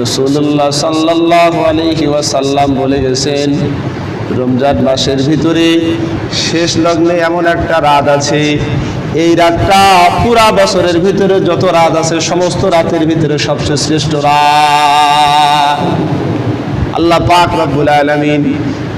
রাসূলুল্লাহ সাল্লাল্লাহু আলাইহি ওয়াসাল্লাম বলে গেছেন, রমজান মাসের ভিতরে শেষ লগ্নে এমন একটা রাত আছে, এই রাতটা পুরা বছরের ভিতরে যত রাত আছে সমস্ত রাতের ভিতরে সবচেয়ে শ্রেষ্ঠ রাত। আল্লাহ পাক রব্বুল আলামিন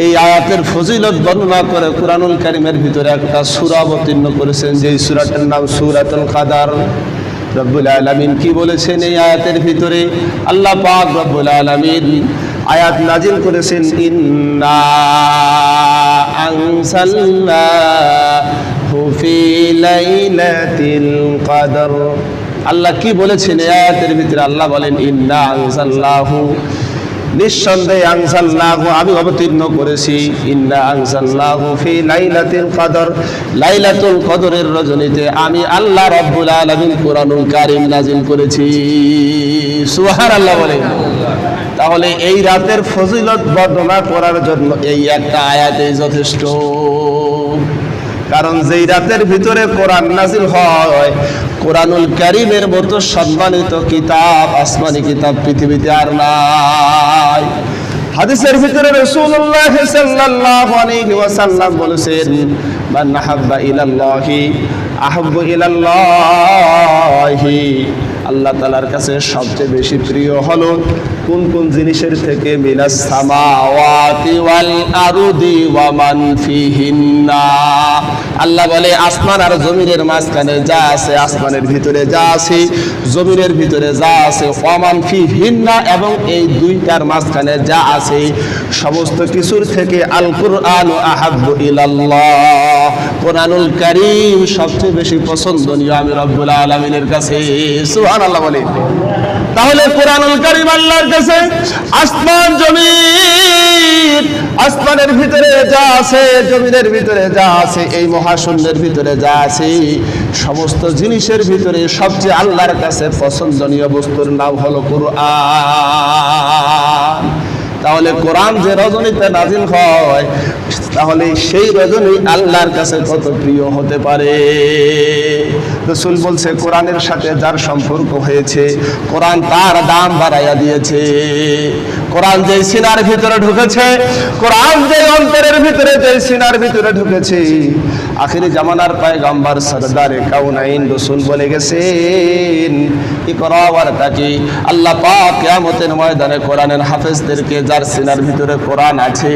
এই আয়াতের ফজিলত বর্ণনা করে কুরআনুল কারীমের ভিতরে একটা সূরা অবতীর্ণ করেছেন, যেই সূরাটার নাম সূরাতুল কাদার। রব্বুল আলামিন কি বলেছেন এই আয়াতের ভিতরে? আল্লাহ পাক রব্বুল আলামিন আয়াত নাজিল করেছেন, ইন্না আনসালনাহু ফি লাইলাতিল কদর। আল্লাহ কি বলেছেন এই আয়াতের ভিতরে? আল্লাহ বলেন, ইন্না আনসালনাহু, নিঃসন্দেহে আনসালনাহু, আমি অবতীর্ণ করেছি, ইন্না আনসালনাহু ফি লাইলাতিল কদর, লাইলাতুল কদরের রজনীতে আমি আল্লাহ রাব্বুল আলামিন কুরআনুল কারীম নাজিল করেছি। সুবহানাল্লাহ বলেন। তাহলে এই রাতের ফজিলত বর্ণনা করার জন্য এই একটা আয়াতেই যথেষ্ট। কারণ যেই রাতের ভিতরে কোরআন নাজিল হয়, কোরআনুল কারীমের মতো সম্মানিত কিতাব, আসমানি কিতাব পৃথিবীতে আর নাই। হাদিসের ভিতরে রাসূলুল্লাহ সাল্লাল্লাহু আলাইহি ওয়াসাল্লাম বলেছেন, মান আহাব্বা ইলাল্লাহি আহাব্বু ইলাল্লাহি, আল্লাহ তাআলার কাছে সবচেয়ে বেশি প্রিয় হলো কোন কোন জিনিসের থেকে? মিনাস সামাওয়াতি ওয়াল আরদি ওয়া মান ফিহিন্না। আল্লাহ বলে আসমান আর জমিনের মাঝখানে যা আছে, আসমানের ভিতরে যা আছে, জমিনের ভিতরে যা আছে, ওয়া মান ফিহিন্না, এবং এই দুইটার মাঝখানে যা আছে সমস্ত কিছুর থেকে আল কুরআন আহাব্বু ইলাল্লাহ, কুরআনুল কারীম সবচেয়ে বেশি পছন্দনীয় আমি রব্বুল আলামিনের কাছে। সুবহানাল্লাহ বলে। তাহলে কুরআনুল কারীম আল্লাহর কাছে আসমান জমিন, আসমানের ভিতরে যা আছে, জমিনের ভিতরে যা আছে, এই মহাশূন্যের ভিতরে যা আছে, সমস্ত জিনিসের ভিতরে সবচেয়ে আল্লাহর কাছে পছন্দনীয় বস্তুর নাম হলো কুরআন। তাহলে কোরআন যে রজনীতে নাজিল হয়, তাহলে সেই রজনী আল্লাহর কাছে কত প্রিয় হতে পারে। রাসূল বলছে, কোরআনের সাথে যার সম্পর্ক হয়েছে, কোরআন তার দাম বাড়াইয়া দিয়েছে। কোরআন যে সিনার ভিতরে ঢুকেছে, কোরআন যে অন্তরের ভিতরে, যে সিনার ভিতরে ঢুকেছে, আখিরি জামানার পয়গম্বর সরদারে কাউনাইন রাসূল বলে গেছেন, ইকরা ওয়ারতাকি, আল্লাহ পাক কিয়ামতের ময়দানে কোরআনের হাফেজদেরকে, যার সিনার ভিতরে কোরআন আছে,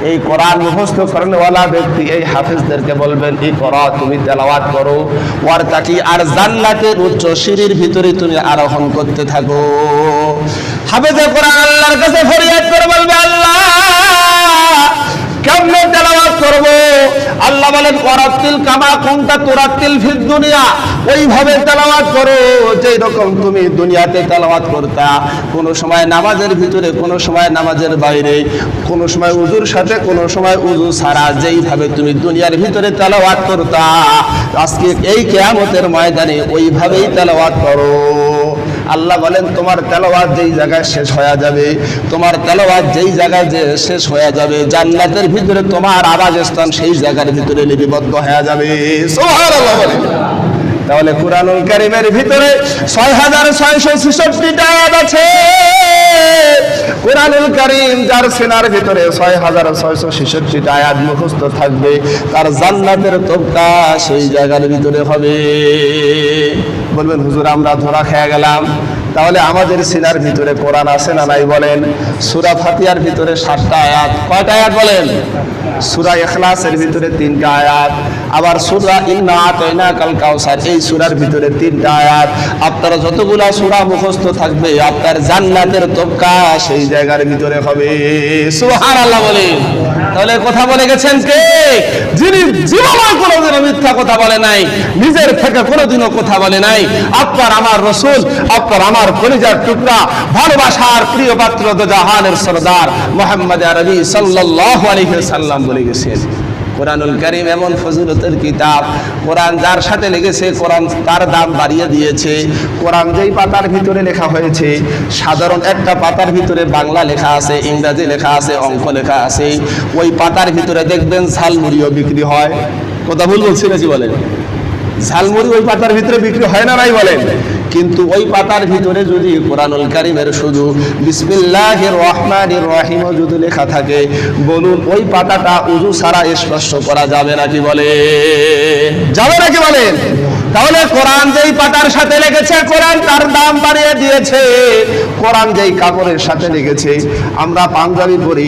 এই কোরআন মুখস্থ করেনওয়ালা ব্যক্তি এই হাফেজদেরকে বলবেন, ইকরা, তুমি তেলাওয়াত করো, ওয়ারতাকি, আর জান্নাতের উচ্চ সিঁড়ির ভিতরে তুমি আরোহণ করতে থাকো। হাফেজে কোরআন আল্লাহর কাছে ফরিয়াদ করে বলবে, আল্লাহ কেমনে তেলাওয়াত করব? আল্লাহ বলেন, ওয়ারাতিল কামা কুনতা তুরাতিল ফিদ দুনিয়া, ওইভাবে তেলাওয়াত করো যেই রকম তুমি দুনিয়াতে তেলাওয়াত করতা, কোন সময় নামাজের ভিতরে, কোন সময় নামাজের বাইরে, কোন সময় উযুর সাথে, কোন সময় উযু ছাড়া, যেইভাবে তুমি দুনিয়ার ভিতরে তেলাওয়াত করতা, আজকে এই কিয়ামতের ময়দানে ওইভাবেই তেলাওয়াত করো। আল্লাহ বলেন, তোমার তেলাওয়াত যেই জায়গায় শেষ হয়ে যাবে, তোমার তেলাওয়াত যেই জায়গায় যে শেষ হয়ে যাবে, জান্নাতের ভিতরে তোমার আবাস স্থান সেই জায়গার ভিতরে লিপিবদ্ধ হয়ে যাবে। সুবহানাল্লাহ বলেন। তাহলে কুরআনুল কারীমের ভিতরে 6666টা আয়াত আছে। কুরআনুল কারীম যার সিনার ভিতরে 6666টা আয়াত মুখস্থ থাকবে, তার জান্নাতের তবকা সেই জায়গার ভিতরে হবে। বলবেন, হুজুর আমরা ধরা খেয়ে গেলাম, তাহলে আমাদের সিনার ভিতরে কোরআন আছে না নাই বলেন? সূরা ফাতিহার ভিতরে 7টা আয়াত। কয়টা আয়াত বলেন? সূরা ইখলাসের ভিতরে 3টা আয়াত, আবার সূরা ইন্না আতাইনাকাল কাউসার এই সূরার ভিতরে 3টা আয়াত। আপনারা যতগুলা সূরা মুখস্থ থাকবে, আপনার জান্নাতের তবকা সেই জায়গার ভিতরে হবে। সুবহানাল্লাহ বলেন। তাহলে কথা বলে গেছেন কে? যিনি জীবনে কোনোদিনও মিথ্যা কথা বলে নাই, নিজের থেকে কোনোদিনও কথা বলে নাই। আপনার আমার রাসূল, আপনার আমার কলিজার টুকরা, ভালোবাসার প্রিয় পাত্র, জাহানের সরদার মুহাম্মদ আরবি সাল্লাল্লাহু আলাইহি ওয়াসাল্লাম বলে গেছেন, কোরআনুল কারীম এমন ফজিলতের কিতাব, কোরআন যার সাথে লেগেছে কোরআন তার দাম বাড়িয়ে দিয়েছে। কোরআন যেই পাতার ভিতরে লেখা হয়েছে, সাধারণ একটা পাতার ভিতরে বাংলা লেখা আছে, ইংরেজি লেখা আছে, অঙ্ক লেখা আছে, ওই পাতার ভিতরে দেখবেন ঝালমুড়িও বিক্রি হয়। কথা ভুল বলছি নাকি বলেন? ঝালমুড়ি ওই পাতার ভিতরে বিক্রি হয় না নাই বলেন? কিন্তু ওই পাতার ভিতরে যদি কোরআনুল কারীমের শুধু বিসমিল্লাহির রহমানির রহিম যদি লেখা থাকে, বলুন ওই পাতাটা উযু ছাড়া স্পর্শ করা যাবে নাকি বলে? যাবে নাকি বলেন? তাহলে কোরআন যেই পাতার সাথে লেগেছে, কোরআন তার দাম বাড়িয়ে দিয়েছে। কোরআন যেই কাপড়ের সাথে লেগেছে, আমরা পাঞ্জাবি পরি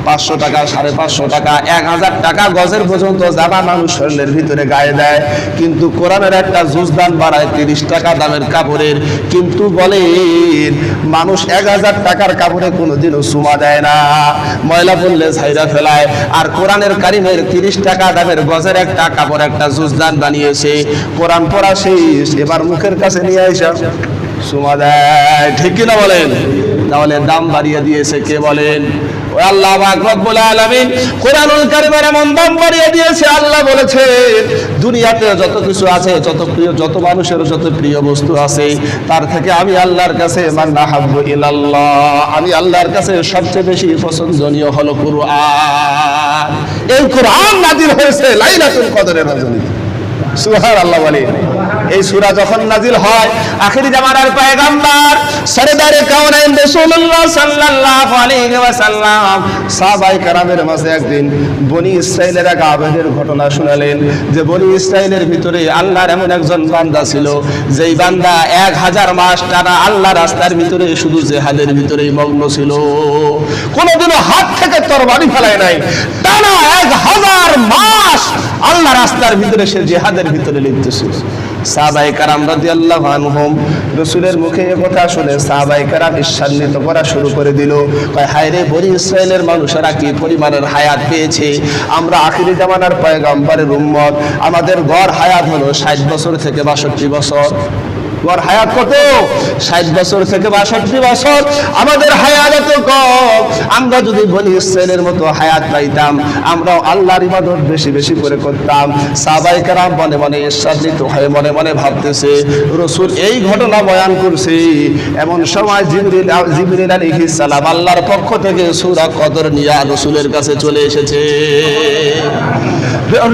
500 টাকা, 550 টাকা, 1000 টাকা গজের পর্যন্ত জামা মানুষ শরীরের ভিতরে গায়ে দেয়, কিন্তু কোরআনের একটা জুজদান বাড়ায় 30 টাকা দামের কাপড়ের। কিন্তু বলেন মানুষ 1000 টাকার কাপড়ে কোনোদিনও চুমা দেয় না, ময়লা পড়লে ছাইরা ফেলায়। আর কোরআনের কারিমের 30 টাকা দামের গজের একটা কাপড়, একটা জুজদান বানিয়েছে। কোরআন পড়া শেষ, এবার মুখের কাছে নিয়ে আইসা চুমা দেয়, ঠিক কিনা বলেন? তাহলে দাম বাড়িয়ে দিয়েছে কে বলেন? ও আল্লাহ পাক রব্বুল আলামিন কোরআনুল কারীমের এমন দাম বাড়িয়ে দিয়েছে। আল্লাহ বলেছে দুনিয়াতে যত কিছু আছে, যত প্রিয়, যত মানুষের যত প্রিয় বস্তু আছে, তার থেকে আমি আল্লাহর কাছে মান আহাব্বু ইলাল্লাহ, আমি আল্লাহর কাছে সবচেয়ে বেশি পছন্দনীয় হলো কুরআন। এই কুরআন নাযিল হয়েছে লাইলাতুল কদরের রজনীতে। সুবহানাল্লাহ বলে। এই সূরা যখন নাযিল হয়, আখিরি জামানার পয়গম্বর সরদারে কাওনাইন রাসূলুল্লাহ সাল্লাল্লাহু আলাইহি ওয়াসাল্লাম সাহাবায়ে কেরামের মাঝে একদিন বনি ইসরাইলের এক আবেদের ঘটনা শোনালেন, যে বনি ইসরাইলের ভিতরে আল্লাহর এমন একজন বান্দা ছিল, যেই বান্দা 1000 মাস টানা আল্লাহ রাস্তার ভিতরে শুধু জিহাদের ভিতরেই মগ্ন ছিল, কোনোদিনও হাত থেকে তরবারি ফেলায় নাই। টানা 1000 মাস আল্লাহ রাস্তার ভিতরে সে জিহাদের ভিতরে লিপ্ত ছিল। সাহাবায়ে কেরাম রাদিয়াল্লাহু আনহুম রাসূলের মুখে এই কথা শুনে সাহাবায়ে কেরাম ঈর্ষান্বিত করা শুরু করে দিল। কয় হায় রে, বনি ইসরাইলের মানুষেরা কি পরিমাণের হায়াত পেয়েছে, আমরা আখিরি জামানার পয়গম্বরের উম্মত, আমাদের গড় হায়াত হলো 60 বছর থেকে 62 বছর। গড় হায়াত কত? 60 বছর থেকে 62 বছর। আমাদের হায়াত এত কম। আমরা যদি বনি ইসরাইলের মতো হায়াত পাইতাম, আমরাও আল্লাহর ইবাদত বেশি বেশি করে করতাম। সাহাবায়ে কেরাম মনে মনে ঈর্ষান্বিত হয়ে মনে মনে ভাবতেছে, রাসূল এই ঘটনা বয়ান করছে, এমন সময় জিবরিল আলাইহিস সালাম আল্লাহর পক্ষ থেকে সূরা কদর নিয়ে রাসূলের কাছে চলে এসেছে।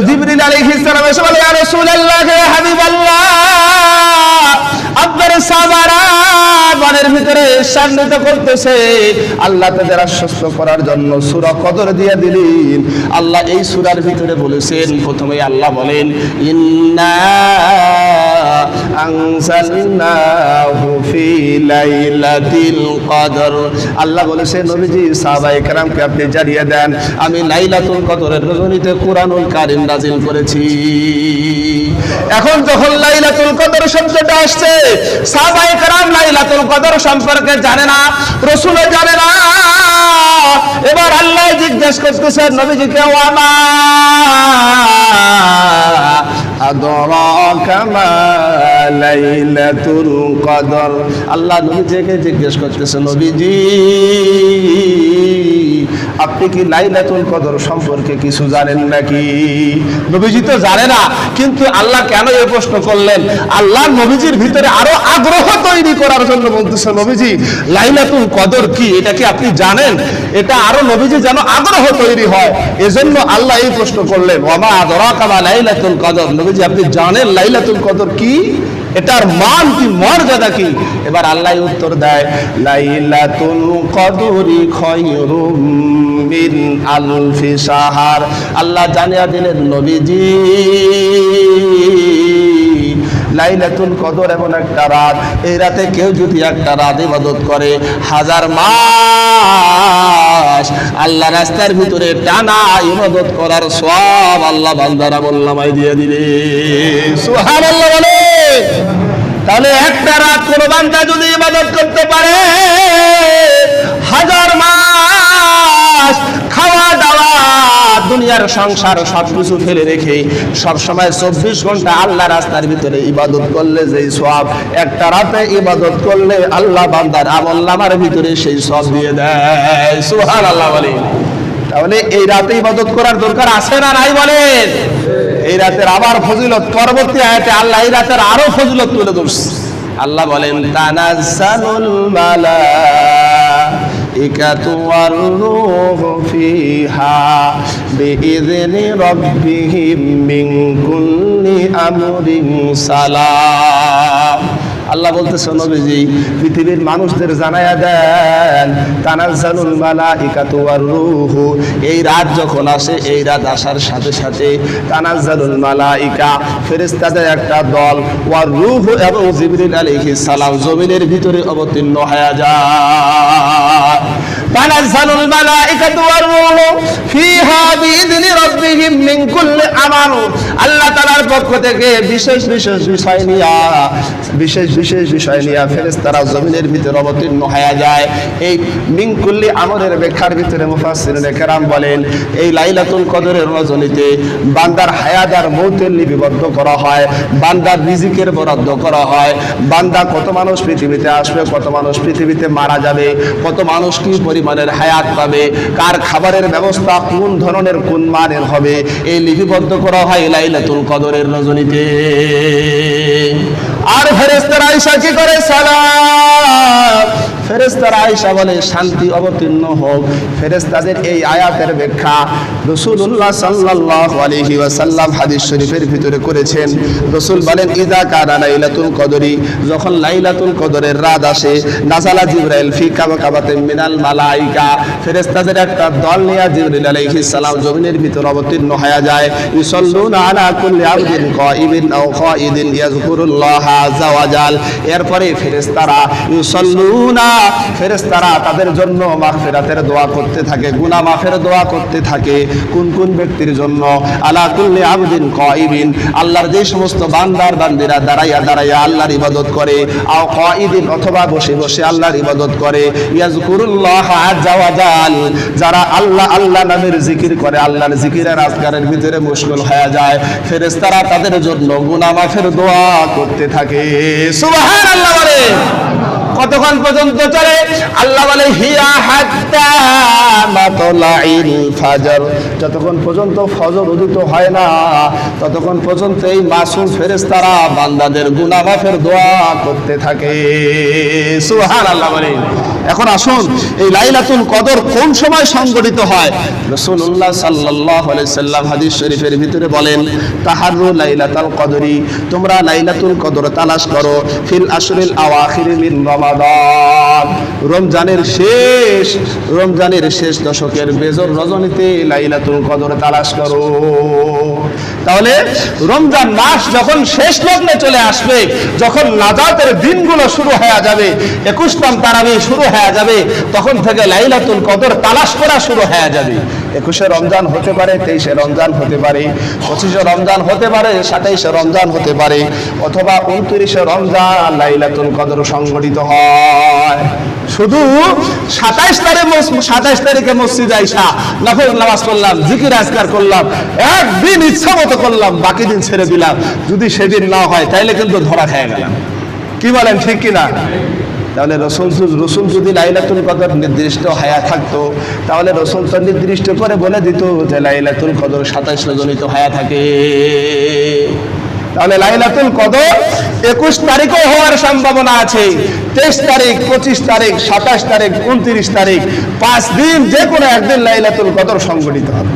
জিবরিল আলাইহিস সালাম এসে বলে, ইয়া রাসূলুল্লাহ, হে হাবিবাল্লাহ, আপনার সাহাবারা মনের ভিতরে ঈর্ষান্বিত করতেছে, আল্লাহ তাদের আশ্বস্ত করার জন্য সূরা কদর দিয়ে দিলেন। আল্লাহ এই সূরার ভিতরে বলেছেন, প্রথমে আল্লাহ বলেন ইন্না আনজালনাহু ফি লাইলাতিল কদর। আল্লাহ বলেছেন নবীজি সাহাবায়ে কেরামকে আপনি জানিয়ে দেন, আমি লাইলাতুল কদরের রজনীতে কুরআনুল কারীম নাযিল করেছি। এখন যখন লাইলাতুল কদর শব্দটা আসছে, সাহাবায়ে কেরাম লাইলাতুল কদর সম্পর্কে জানে না, রাসূলও জানে না। এবার আল্লাহ জিজ্ঞেস করতেছেন নবীজিকে, ওয়ামা আদরাকা মা লাইলাতুল কদর। আল্লাহ নবীজিকে জিজ্ঞেস করতেছেন, নবীজি আপনি কি লাইলাতুল কদর সম্পর্কে কিছু জানেন নাকি? নবীজি তো জানে না, কিন্তু আল্লাহ কেন এই প্রশ্ন করলেন? আল্লাহ নবীজির ভিতরে আরো আগ্রহ তৈরি করার জন্য বলতেছে, নবীজি লাইলাতুল কদর কি, এটা কি আপনি জানেন? এটা আরো নবীজি যেন আগ্রহ তৈরি হয়, এজন্য আল্লাহ এই প্রশ্ন করলেন, ওয়ামা আদরাকা মা লাইলাতুল কদর। নবীজি আপনি জানেন লাইলাতুল কদর কি, এটার মান কি, মর্যাদা কি? এবার আল্লাহ উত্তর দেয়, লাইলাতুল কদরি খায়রুম মিন আলফি শাহর। আল্লাহ জানিয়ে দিলেন নবীজি লাইলাতুল কদর এমন একটা রাত, এই রাতে কেউ যদি একটা রাত ইবাদত করে, 1000 মাস আল্লাহ রাস্তার ভিতরে টানা ইবাদত করার সওয়াব আল্লাহ বান্দার আমলনামায় দিয়ে দিবে। সুবহানাল্লাহ বলে। তাহলে একটা রাত কোন বান্দা যদি ইবাদত করতে পারে, 1000 মাস খাওয়া দাওয়া দুনিয়ার সংসার সবকিছু ফেলে রেখে সব সময় 24 ঘন্টা আল্লাহ রাস্তার ভিতরে ইবাদত করলে যেই সওয়াব, একটা রাতে ইবাদত করলে আল্লাহ বান্দার আমলনামার ভিতরে সেই সওয়াব দিয়ে দেয়। সুবহানাল্লাহ বলে। তাহলে এই রাতে ইবাদত করার দরকার আছে না নাই বলেন? এই রাতের আবার ফজিলত পরবর্তী আয়াতে আল্লাহ এই রাতের আরো ফজিলত তুলে ধরছে। আল্লাহ বলেন তানাজ্জালুল মালাইকাতু ওয়ার রূহু ফিহা বিইذনি রাব্বিহিম মিন কুল্লি আমরিন সালাম। আল্লাহ বলতেছে নবীজি পৃথিবীর মানুষদের জানায়া দেন তানাজ্জালুল মালাইকাতু ওয়ার রূহু, এই রাত যখন আসে, এই রাত আসার সাথে সাথে তানাজ্জালুল মালাইকা ফেরেশতাদের একটা দল ওয়ার রূহু এবং জিবরিল আলাইহিস সালাম জমিনের ভিতরে অবতীর্ণ হয়ে যায়। তানাজ্জালুল মালাইকাতু ওয়ার রূহু ফিহা বিইذনি রাব্বিহিম মিন কুল্লি আমাল, আল্লাহ তাআলার পক্ষ থেকে বিশেষ বিশেষ বিষয় নিয়ে ফেরেশতারা জমিনের ভিতরে অবতীর্ণ হয়ে যায়। এই মিন কুল্লি আমরের ব্যাখ্যার ভিতরে মুফাসসিরিনে কেরাম বলেন এই লাইলাতুল কদরের রজনীতে বান্দার হায়াত আর মৌতের লিপিবদ্ধ করা হয়, বান্দার রিজিকের বরাদ্দ করা হয়, বান্দা কত মানুষ পৃথিবীতে আসবে, কত মানুষ পৃথিবীতে মারা যাবে, কত মানুষ কি পরিমাণের হায়াত পাবে, কার খাবারের ব্যবস্থা কোন ধরনের কোন মানের হবে, এই লিপিবদ্ধ করা হয় লাইলাতুল কদরের রজনীতে। আর ফেরেশতারা আয়েশা কি করে? সালাম। ফেরেশতারা আয়েশা বলে শান্তি অবতীর্ণ হোক। ফেরেশতাদের এই আয়াতের ব্যাখ্যা রাসূলুল্লাহ সাল্লাল্লাহু আলাইহি ওয়াসাল্লাম হাদিস শরীফের ভিতরে করেছেন। রাসূল বলেন ইযা কানা লাইলাতুল কদরি, যখন লাইলাতুল কদরের রাত আসে, নাযালা জিবরাইল ফি কাবাকাবাতিন মিনাল মালাইকা, ফেরেশতাদের একটা দল নিয়ে জিবরিল আলাইহিস সালাম জমিনের ভিতর অবতীর্ণ হয়ে যায়। ইউসাল্লুনা আলা কুল্লি আবদিন কাইবিন আও কাইদিন ইয়াযকুরুল্লাহ আযজা ওয়া জাল, এরপরে ফেরেশতারা তাদের জন্য মাগফিরাতের দোয়া করতে থাকে, গুনাহ মাফের দোয়া করতে থাকে। কোন কোন ব্যক্তির জন্য? আলা কুল্লি আবদিন কাইবিন, আল্লাহর যে সমস্ত বান্দার বান্দিরা দাঁড়াইয়া আল্লাহর ইবাদত করে, আও কাইদিন অথবা বসে বসে আল্লাহর ইবাদত করে, ইয়াযকুরুল্লাহ আযজা ওয়া জাল, যারা আল্লাহ নামের জিকির করে, আল্লাহর জিকিরের আজকারের ভিতরে মুশগুল হয়ে যায়, ফেরেশতারা তাদের জন্য গুনাহ মাফের দোয়া করতে থাকে। সুবহানাল্লাহ বলে। কতক্ষণ পর্যন্ত চলে? আল্লাহ বলে হিয়া হাত্তা মাতলাইল ফাজর, যতক্ষণ পর্যন্ত ফজর উদিত হয় না ততক্ষণ পর্যন্ত এই মাসুম ফেরেশতারা বান্দাদের গুনাহ মাফের দোয়া করতে থাকে। সুবহানাল্লাহ বলে। এখন আসুন এই লাইলাতুল কদর কোন সময় সংগঠিত হয়? রাসূলুল্লাহ সাল্লাল্লাহু আলাইহি সাল্লাম হাদিস শরীফের ভিতরে বলেন তাহাররু লাইলাতুল কদরি, তোমরা লাইলাতুল কদর তালাশ করো ফিল আশরিল আওয়াখির মিন রমাদান, রমজানের শেষ দশকের বেজর রজনীতে লাইলাতুল কদর তালাশ করো। তাহলে রমজান মাস যখন শেষ লগ্নে চলে আসবে, যখন নাজাতের দিনগুলো শুরু হয়ে যাবে, 21তম তারাবি শুরু হয়ে যাবে, তখন থেকে লাইলাতুল কদর তালাশ করা শুরু হয়ে যাবে। 21শে রমজান হতে পারে, 23শে রমজান হতে পারে, 25শে রমজান হতে পারে, 27শে রমজান হতে পারে, অথবা 29শে রমজান লাইলাতুল কদর সংগঠিত হয়। শুধু 27 তারিখে মসজিদে আইসা নফল নামাজ পড়লাম, জিকির আজকার করলাম, একদিন ইচ্ছা মতো করলাম, বাকি দিন ছেড়ে দিলাম, যদি সেদিন না হয় তাইলে কিন্তু ধরা খেয়ে গেলাম। কি বলেন, ঠিক কিনা? তাহলে রসুল যদি লাইলাতুল কদর নির্দিষ্ট হায়া থাকতো, তাহলে রসুল তো নির্দিষ্ট করে বলে দিত যে লাইলাতুল কদর 27 রজনীতে হায়া থাকে। তাহলে লাইলাতুল কদর 21 তারিখও হওয়ার সম্ভাবনা আছে, 23 তারিখ, 25 তারিখ, 27 তারিখ, 29 তারিখ, 5 দিন যে কোনো একদিন লাইলাতুল কদর সংগঠিত হবে।